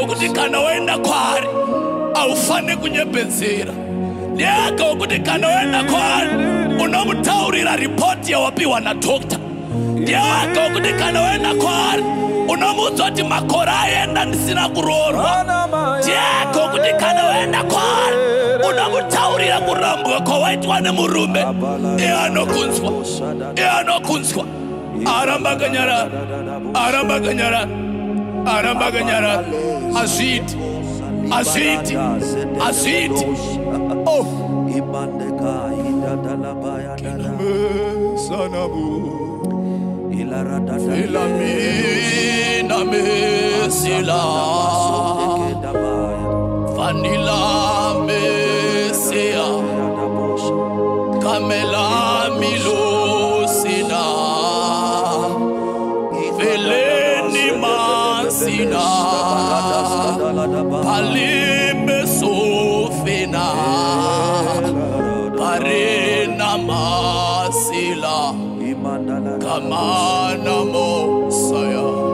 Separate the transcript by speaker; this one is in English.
Speaker 1: ukuthi kana wenda kwari awufane kunyebenzera. Ndiyeka ukuthi kana wenda kwari unomutaurira report yawapiwa na doctor. Ndiyeka ukuthi kana wenda kwari unomudza kuti makora ayenda ndisina kurorwa. Ndiyeka ukuthi kana wenda kwari unomutaurira kurambwa kwawaitwa nemurume. Anokunzwa. Aramba kanyara. Aziti. Oh. Ilamina mesila Vanilla mesia Kamela milosina Veleni masina Palime sofina Parena masila Kamana mosaya